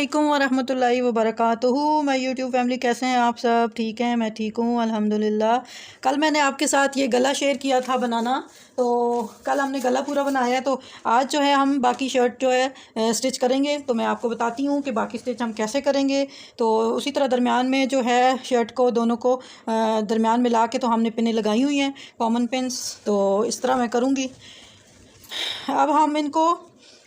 अस्सलामुअलैकुम वरहमतुल्लाहि वबरकातुहू। मैं यूट्यूब फैमिली, कैसे हैं आप सब? ठीक हैं, मैं ठीक हूँ अल्हम्दुलिल्लाह। कल मैंने आपके साथ ये गला शेयर किया था बनाना, तो कल हमने गला पूरा बनाया है। तो आज जो है हम बाकी शर्ट जो है स्टिच करेंगे। तो मैं आपको बताती हूँ कि बाकी स्टिच हम कैसे करेंगे। तो उसी तरह दरमियान में जो है शर्ट को दोनों को दरमियान में ला के तो हमने पिनें लगाई हुई हैं, कॉमन पिन्स। तो इस तरह मैं करूँगी। अब हम इनको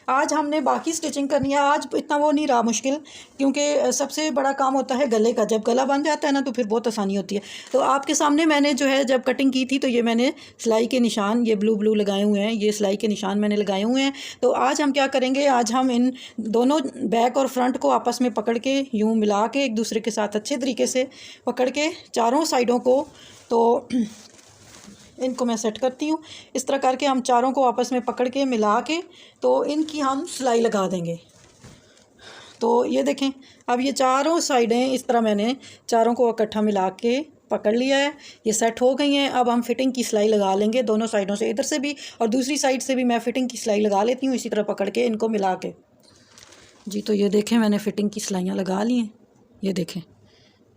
आज हमने बाकी स्टिचिंग करनी है। आज इतना वो नहीं रहा मुश्किल, क्योंकि सबसे बड़ा काम होता है गले का। जब गला बन जाता है ना तो फिर बहुत आसानी होती है। तो आपके सामने मैंने जो है जब कटिंग की थी तो ये मैंने सिलाई के निशान, ये ब्लू ब्लू लगाए हुए हैं, ये सिलाई के निशान मैंने लगाए हुए हैं। तो आज हम क्या करेंगे, आज हम इन दोनों बैक और फ्रंट को आपस में पकड़ के यूँ मिला के एक दूसरे के साथ अच्छे तरीके से पकड़ के चारों साइडों को, तो इनको मैं सेट करती हूँ। इस तरह करके हम चारों को आपस में पकड़ के मिला के तो इनकी हम सिलाई लगा देंगे। तो ये देखें, अब ये चारों साइडें इस तरह मैंने चारों को इकट्ठा मिला के पकड़ लिया है। ये सेट हो गई हैं। अब हम फिटिंग की सिलाई लगा लेंगे दोनों साइडों से, इधर से भी और दूसरी साइड से भी मैं फ़िटिंग की सिलाई लगा लेती हूँ, इसी तरह पकड़ के इनको मिला के। जी, तो ये देखें मैंने फ़िटिंग की सिलाइयाँ लगा ली हैं। ये देखें,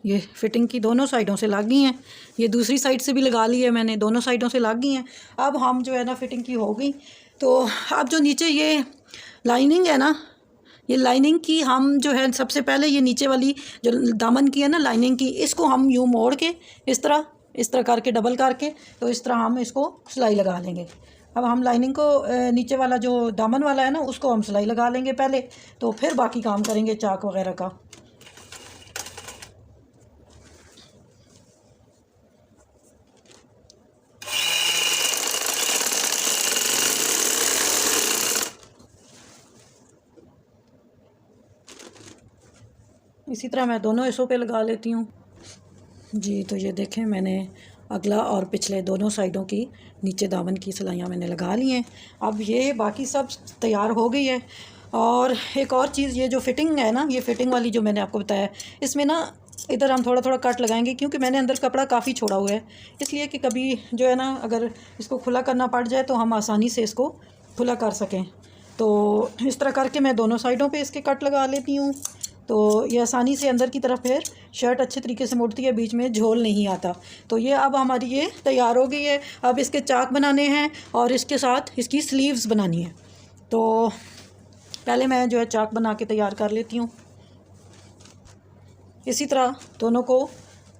ये फ़िटिंग की दोनों साइडों से लग गई हैं। ये दूसरी साइड से भी लगा ली है मैंने, दोनों साइडों से लग गई हैं। अब हम जो है ना फ़िटिंग की हो गई। तो अब जो नीचे ये लाइनिंग है ना, ये लाइनिंग की हम जो है सबसे पहले ये नीचे वाली जो दामन की है ना लाइनिंग की, इसको हम यूँ मोड़ के इस तरह करके डबल करके तो इस तरह हम इसको सिलाई लगा लेंगे। अब हम लाइनिंग को नीचे वाला जो दामन वाला है ना उसको हम सिलाई लगा लेंगे पहले, तो फिर बाकी काम करेंगे चाक वगैरह का। इसी तरह मैं दोनों हिस्सों पे लगा लेती हूँ। जी, तो ये देखें मैंने अगला और पिछले दोनों साइडों की नीचे दामन की सिलाइयाँ मैंने लगा ली हैं। अब ये बाकी सब तैयार हो गई है। और एक और चीज़, ये जो फ़िटिंग है ना, ये फ़िटिंग वाली जो मैंने आपको बताया, इसमें ना इधर हम थोड़ा थोड़ा कट लगाएंगे, क्योंकि मैंने अंदर कपड़ा काफ़ी छोड़ा हुआ है, इसलिए कि कभी जो है ना अगर इसको खुला करना पड़ जाए तो हम आसानी से इसको खुला कर सकें। तो इस तरह करके मैं दोनों साइडों पे इसके कट लगा लेती हूँ। तो ये आसानी से अंदर की तरफ फिर शर्ट अच्छे तरीके से मुड़ती है, बीच में झोल नहीं आता। तो ये अब हमारी ये तैयार हो गई है। अब इसके चाक बनाने हैं और इसके साथ इसकी स्लीव्स बनानी है। तो पहले मैं जो है चाक बना के तैयार कर लेती हूँ। इसी तरह दोनों को,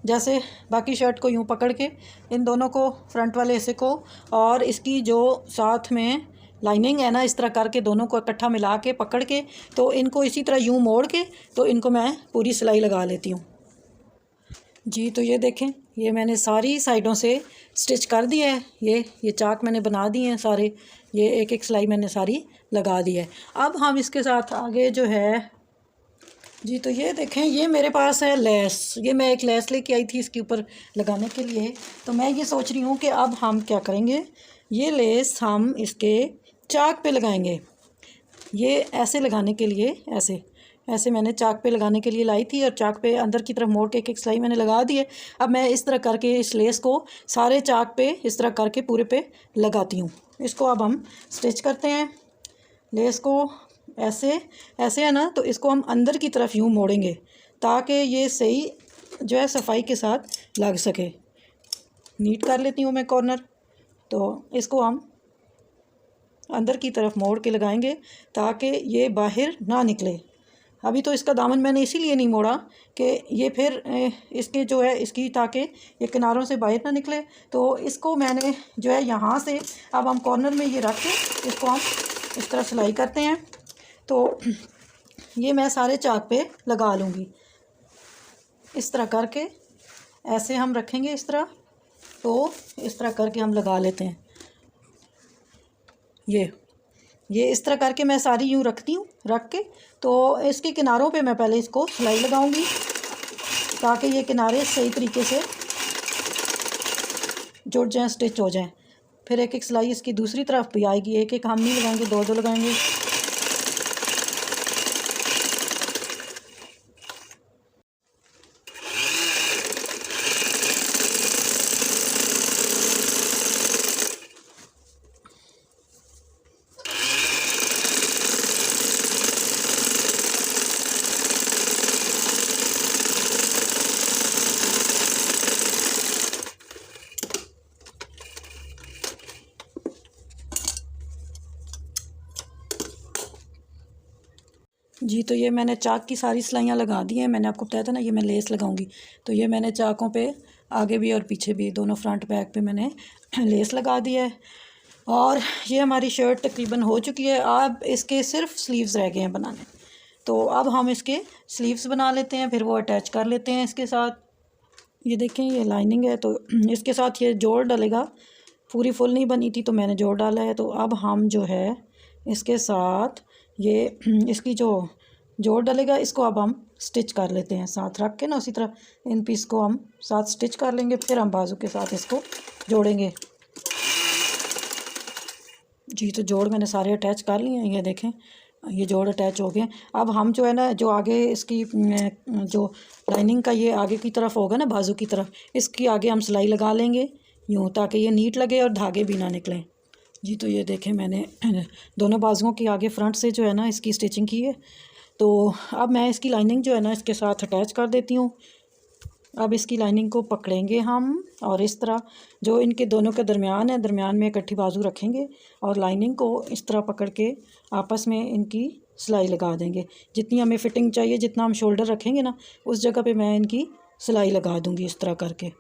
जैसे बाकी शर्ट को यूँ पकड़ के इन दोनों को, फ्रंट वाले हिस्से को और इसकी जो साथ में लाइनिंग है ना, इस तरह करके दोनों को इकट्ठा मिला के पकड़ के तो इनको इसी तरह यूँ मोड़ के तो इनको मैं पूरी सिलाई लगा लेती हूँ। जी, तो ये देखें, ये मैंने सारी साइडों से स्टिच कर दिया है। ये चाक मैंने बना दिए हैं सारे, ये एक एक सिलाई मैंने सारी लगा दी है। अब हम इसके साथ आगे जो है, जी तो ये देखें, ये मेरे पास है लेस। ये मैं एक लेस लेके आई थी इसके ऊपर लगाने के लिए। तो मैं ये सोच रही हूँ कि अब हम क्या करेंगे, ये लेस हम इसके चाक पे लगाएंगे। ये ऐसे लगाने के लिए, ऐसे ऐसे मैंने चाक पे लगाने के लिए लाई थी और चाक पे अंदर की तरफ मोड़ के एक एक सिलाई मैंने लगा दी है। अब मैं इस तरह करके इस लेस को सारे चाक पे इस तरह करके पूरे पे लगाती हूँ। इसको अब हम स्टिच करते हैं। लेस को ऐसे ऐसे है ना, तो इसको हम अंदर की तरफ यूँ मोड़ेंगे ताकि ये सही जो है सफाई के साथ लग सके। नीट कर लेती हूँ मैं कॉर्नर। तो इसको हम अंदर की तरफ मोड़ के लगाएंगे ताकि ये बाहर ना निकले। अभी तो इसका दामन मैंने इसीलिए नहीं मोड़ा कि ये फिर इसके जो है इसकी, ताकि ये किनारों से बाहर ना निकले। तो इसको मैंने जो है यहाँ से अब हम कॉर्नर में ये रख के इसको हम इस तरह सिलाई करते हैं। तो ये मैं सारे चाक पे लगा लूँगी। इस तरह करके ऐसे हम रखेंगे इस तरह, तो इस तरह करके हम लगा लेते हैं। ये इस तरह करके मैं सारी यूँ रखती हूँ, रख के तो इसके किनारों पे मैं पहले इसको सिलाई लगाऊंगी ताकि ये किनारे सही तरीके से जुड़ जाएं, स्टिच हो जाएं। फिर एक एक सिलाई इसकी दूसरी तरफ भी आएगी। एक एक हम नहीं लगाएंगे, दो दो लगाएंगे। जी तो ये मैंने चाक की सारी सिलाइयाँ लगा दी हैं। मैंने आपको बताया था ना ये मैं लेस लगाऊंगी, तो ये मैंने चाकों पे आगे भी और पीछे भी दोनों फ्रंट बैक पे मैंने लेस लगा दी है। और ये हमारी शर्ट तकरीबन हो चुकी है। अब इसके सिर्फ स्लीव्स रह गए हैं बनाने, तो अब हम इसके स्लीव्स बना लेते हैं, फिर वो अटैच कर लेते हैं इसके साथ। ये देखें ये लाइनिंग है, तो इसके साथ ये जोड़ डलेगा। पूरी फुल नहीं बनी थी तो मैंने जोड़ डाला है। तो अब हम जो है इसके साथ ये इसकी जो जोड़ डलेगा इसको अब हम स्टिच कर लेते हैं साथ रख के ना, उसी तरह इन पीस को हम साथ स्टिच कर लेंगे, फिर हम बाजू के साथ इसको जोड़ेंगे। जी तो जोड़ मैंने सारे अटैच कर लिए हैं, ये देखें ये जोड़ अटैच हो गए। अब हम जो है ना जो आगे इसकी जो लाइनिंग का ये आगे की तरफ होगा ना बाजू की तरफ, इसकी आगे हम सिलाई लगा लेंगे यूँ, ताकि ये नीट लगे और धागे भी ना निकलें। जी तो ये देखें मैंने दोनों बाजुओं की आगे फ्रंट से जो है ना इसकी स्टिचिंग की है। तो अब मैं इसकी लाइनिंग जो है ना इसके साथ अटैच कर देती हूँ। अब इसकी लाइनिंग को पकड़ेंगे हम और इस तरह जो इनके दोनों के दरमियान है, दरमियान में इकट्ठी बाजू रखेंगे और लाइनिंग को इस तरह पकड़ के आपस में इनकी सिलाई लगा देंगे। जितनी हमें फ़िटिंग चाहिए, जितना हम शोल्डर रखेंगे ना उस जगह पे मैं इनकी सिलाई लगा दूँगी इस तरह करके।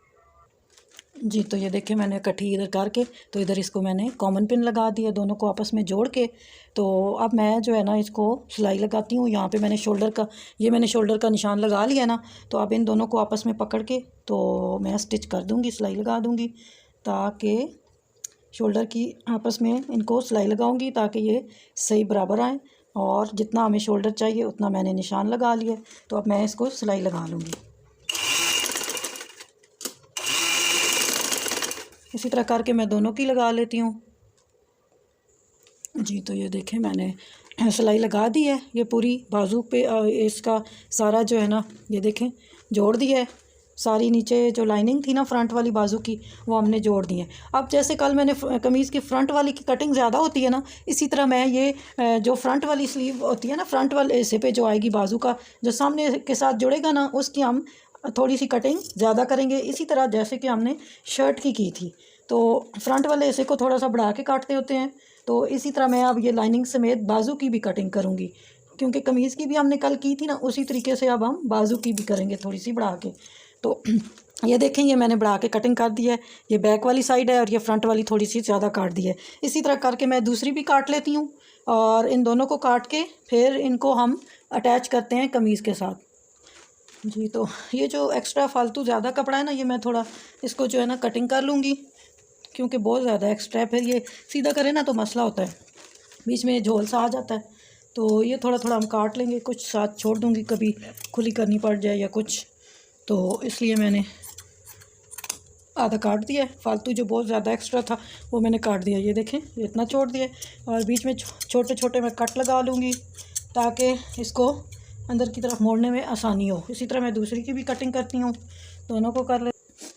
जी तो ये देखें मैंने इकट्ठी इधर करके, तो इधर इसको मैंने कॉमन पिन लगा दिया दोनों को आपस में जोड़ के। तो अब मैं जो है ना इसको सिलाई लगाती हूँ। यहाँ पे मैंने शोल्डर का मैंने शोल्डर का निशान लगा लिया ना, तो अब इन दोनों को आपस में पकड़ के तो मैं स्टिच कर दूँगी, सिलाई लगा दूँगी, ताकि शोल्डर की आपस में इनको सिलाई लगाऊँगी ताकि ये सही बराबर आएँ। और जितना हमें शोल्डर चाहिए उतना मैंने निशान लगा लिया, तो अब मैं इसको सिलाई लगा लूँगी। इसी तरह करके मैं दोनों की लगा लेती हूँ। जी तो ये देखें मैंने सिलाई लगा दी है, ये पूरी बाजू पे इसका सारा जो है ना ये देखें जोड़ दिया है। सारी नीचे जो लाइनिंग थी ना फ्रंट वाली बाजू की वो हमने जोड़ दी है। अब जैसे कल मैंने कमीज़ की फ्रंट वाली की कटिंग ज़्यादा होती है ना, इसी तरह मैं ये जो फ्रंट वाली स्लीव होती है ना, फ्रंट वाले हिस्से पे जो आएगी बाजू का जो सामने के साथ जुड़ेगा ना, उसकी हम थोड़ी सी कटिंग ज़्यादा करेंगे। इसी तरह जैसे कि हमने शर्ट की थी, तो फ्रंट वाले हिस्से को थोड़ा सा बढ़ा के काटते होते हैं, तो इसी तरह मैं अब ये लाइनिंग समेत बाजू की भी कटिंग करूँगी, क्योंकि कमीज़ की भी हमने कल की थी ना, उसी तरीके से अब हम बाजू की भी करेंगे थोड़ी सी बढ़ा के। तो ये देखें ये मैंने बढ़ा के कटिंग कर दी है। ये बैक वाली साइड है और ये फ्रंट वाली थोड़ी सी ज़्यादा काट दी है। इसी तरह करके मैं दूसरी भी काट लेती हूँ और इन दोनों को काट के फिर इनको हम अटैच करते हैं कमीज़ के साथ। जी तो ये जो एक्स्ट्रा फालतू ज़्यादा कपड़ा है ना, ये मैं थोड़ा इसको जो है ना कटिंग कर लूँगी, क्योंकि बहुत ज़्यादा एक्स्ट्रा है। फिर ये सीधा करें ना तो मसला होता है, बीच में झोल सा आ जाता है। तो ये थोड़ा थोड़ा हम काट लेंगे, कुछ साथ छोड़ दूँगी कभी खुली करनी पड़ जाए या कुछ, तो इसलिए मैंने आधा काट दिया है। फालतू जो बहुत ज़्यादा एक्स्ट्रा था वो मैंने काट दिया। ये देखें ये इतना छोड़ दिया और बीच में छोटे छोटे मैं कट लगा लूँगी ताकि इसको अंदर की तरफ मोड़ने में आसानी हो। इसी तरह मैं दूसरी की भी कटिंग करती हूँ, दोनों को कर ले।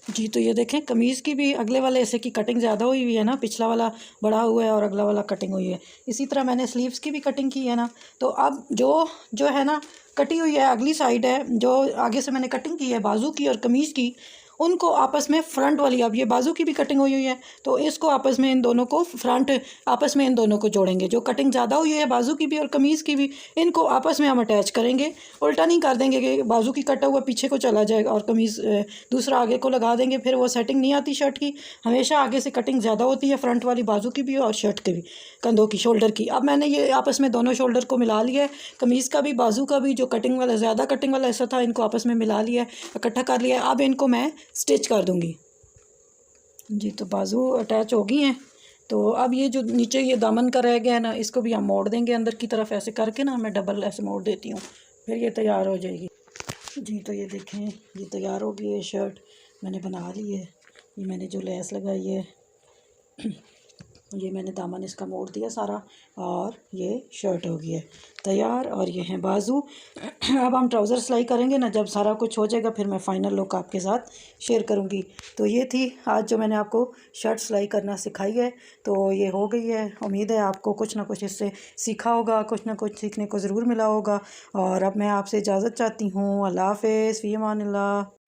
जी तो ये देखें कमीज़ की भी अगले वाले हिस्से की कटिंग ज़्यादा हुई हुई है ना, पिछला वाला बड़ा हुआ है और अगला वाला कटिंग हुई है। इसी तरह मैंने स्लीव्स की भी कटिंग की है ना, तो अब जो है ना कटी हुई है अगली साइड है, जो आगे से मैंने कटिंग की है बाजू की और कमीज़ की, उनको आपस में फ्रंट वाली, अब ये बाजू की भी कटिंग हुई हुई है तो इसको आपस में इन दोनों को फ्रंट आपस में इन दोनों को जोड़ेंगे। जो कटिंग ज़्यादा हुई है बाजू की भी और कमीज़ की भी, इनको आपस में हम अटैच करेंगे। उल्टा नहीं कर देंगे कि बाजू की कटा हुआ पीछे को चला जाएगा और कमीज़ दूसरा आगे को लगा देंगे, फिर वो सेटिंग नहीं आती शर्ट की। हमेशा आगे से कटिंग ज़्यादा होती है फ्रंट वाली बाजू की भी और शर्ट की भी, कंधों की शोल्डर की। अब मैंने ये आपस में दोनों शोल्डर को मिला लिया है, कमीज़ का भी बाजू का भी, जो कटिंग वाला ज़्यादा कटिंग वाला ऐसा था इनको आपस में मिला लिया है, इकट्ठा कर लिया है। अब इनको मैं स्टिच कर दूँगी। जी तो बाजू अटैच हो गई हैं, तो अब ये जो नीचे ये दामन का रह गया है ना, इसको भी हम मोड़ देंगे अंदर की तरफ ऐसे करके ना, मैं डबल ऐसे मोड़ देती हूँ, फिर ये तैयार हो जाएगी। जी तो ये देखें ये तैयार हो गई है शर्ट, मैंने बना ली है। ये मैंने जो लेस लगाई है ये मैंने दामन इसका मोड़ दिया सारा और ये शर्ट हो गई है तैयार। और ये हैं बाजू। अब हम ट्राउज़र सिलाई करेंगे ना, जब सारा कुछ हो जाएगा फिर मैं फ़ाइनल लुक आपके साथ शेयर करूँगी। तो ये थी आज जो मैंने आपको शर्ट सिलाई करना सिखाई है, तो ये हो गई है। उम्मीद है आपको कुछ ना कुछ इससे सीखा होगा, कुछ ना कुछ सीखने को ज़रूर मिला होगा। और अब मैं आपसे इजाज़त चाहती हूँ। अल्लाह हाफ़िज़, फ़ी अमानिल्लाह।